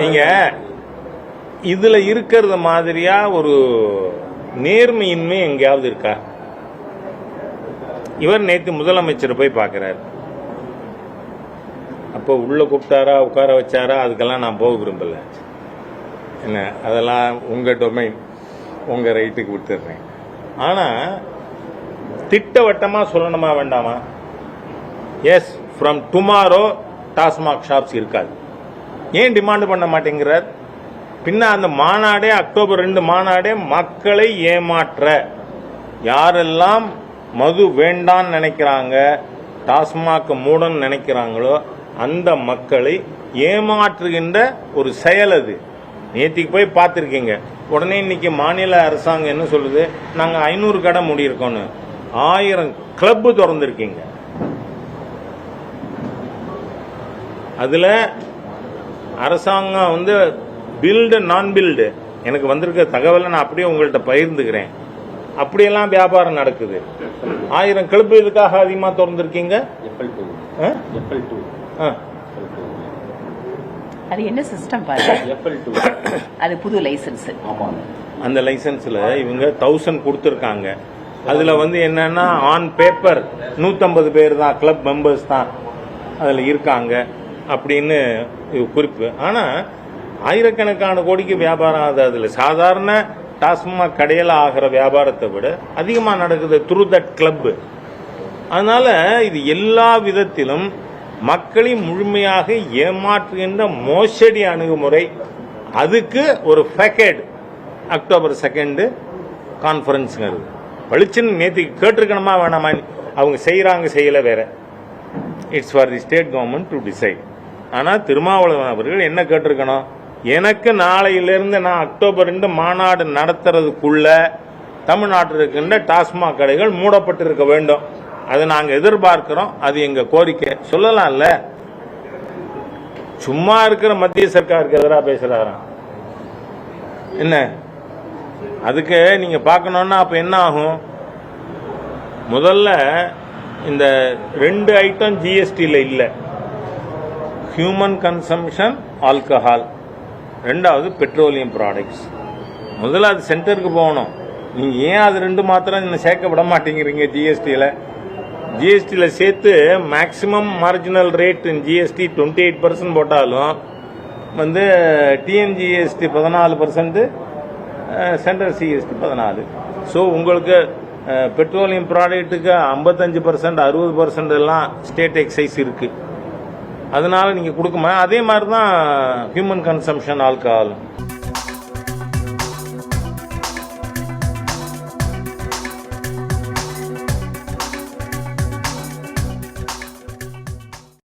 நீங்க இதுல இருக்கிறத மாதிரியா ஒரு நேர்மையின்மை எங்கேயாவது இருக்கா? இவர் நேற்று முதலமைச்சர் போய் பார்க்கிறார். அப்போ உள்ள கூப்பிட்டாரா, உட்கார வச்சாரா, அதுக்கெல்லாம் நான் போக விரும்பல. என்ன, அதெல்லாம் உங்க டொமைன், உங்க ரைட்டுக்கு விட்டுடுறேன். ஆனா திட்டவட்டமா சொல்லணுமா வேண்டாமா? Yes, from tomorrow TASMAC shops இருக்காது. ஏன் டிமாண்ட் பண்ண மாட்டேங்கிறார்? பின்ன அந்த மாநாடே, அக்டோபர் 2 மாநாடே மக்களை ஏமாற்ற, யாரெல்லாம் மது வேண்டான்னு நினைக்கிறாங்க, டாஸ்மாக் மூடன்னு நினைக்கிறாங்களோ அந்த மக்களை ஏமாற்றுகின்ற ஒரு செயல் அது. நேற்றுக்கு போய் பார்த்துருக்கீங்க. உடனே இன்னைக்கு மாநில அரசாங்கம் என்ன சொல்லுது? நாங்கள் 500 கடை மூடியிருக்கோன்னு. 1000 கிளப் திறந்துருக்கீங்க. அதுல அரசாங்கம் பில்டு நான் பில்டு, எனக்கு வந்திருக்க தகவலை நான் அப்படியே உங்கள்கிட்ட பகிர்ந்துக்கிறேன். அப்படியெல்லாம் வியாபாரம் நடக்குது. 1000 கிளப் இதுக்காக அதிகமா திறந்துருக்கீங்க. அது என்ன சிஸ்டம் பாருங்க, அது புது லைசன்ஸ். அந்த லைசன்ஸ்ல இவங்க 1000 கொடுத்துருக்காங்க. அதுல என்னன்னா ஆன் பேப்பர் 150 பேர் தான் கிளப் மெம்பர்ஸ் தான் அதுல இருக்காங்க அப்படின்னு குறிப்பு. ஆனா ஆயிரக்கணக்கான கோடிக்கு வியாபாரம் ஆகுது. அதுல சாதாரண டாஸ்மாக் கடையில் ஆகிற வியாபாரத்தை விட அதிகமா நடக்குது த்ரூ தட் கிளப். அதனால இது எல்லா விதத்திலும் மக்களை முழுமையாக ஏமாற்றுகின்ற மோசடி அணுகுமுறை. அதுக்கு ஒரு ஃபேக்கேட் அக்டோபர் 2 கான்ஃபரன்ஸ்ங்கிறது பளிச்சுன்னு நேற்று கேட்டிருக்கணுமா வேணாமா? அவங்க செய்யறாங்க, செய்யல வேற. It's for the state government to decide. ஆனா திருமாவளவன் அவர்கள் என்ன கேட்டிருக்கணும்? எனக்கு நாளையிலிருந்து நான் அக்டோபர் 2 மாநாடு நடத்துறதுக்குள்ள தமிழ்நாட்டில் இருக்கின்ற டாஸ்மாக் கடைகள் மூடப்பட்டிருக்க வேண்டும். அதை நாங்க எதிர்பார்க்கிறோம். அது எங்க கோரிக்கை. சொல்லலாம்ல. சும்மா இருக்கிற மத்திய சர்க்காருக்கு எதிராக பேசுறாராம். என்ன அதுக்கு நீங்க பார்க்கணும்னா அப்ப என்ன ஆகும்? முதல்ல இந்த 2 ஐட்டம் ஜிஎஸ்டியில் இல்ல. ஹியூமன் கன்சம்ஷன் ஆல்கஹால், 2வது பெட்ரோலியம் ப்ராடக்ட்ஸ். முதல்ல அது சென்டருக்கு போகணும். நீங்க ஏன் அது 2 மாத்திரம் இன்னும் சேர்க்க விட மாட்டேங்கிறீங்க? ஜிஎஸ்டியில் சேர்த்து மேக்சிமம் மார்ஜினல் ரேட் ஜிஎஸ்டி 28% போட்டாலும் டிஎன்ஜிஎஸ்டி 14%, சென்ட்ரல் சிஎஸ்டி 14. ஸோ உங்களுக்கு பெட்ரோலியம் ப்ராடக்ட்டுக்கு 55%, 60% எல்லாம் ஸ்டேட் எக்ஸைஸ் இருக்கு. அதனால நீங்க கொடுக்குமா? அதே மாதிரி தான் ஹியூமன் கன்சம்ஷன் ஆல்கஹால்.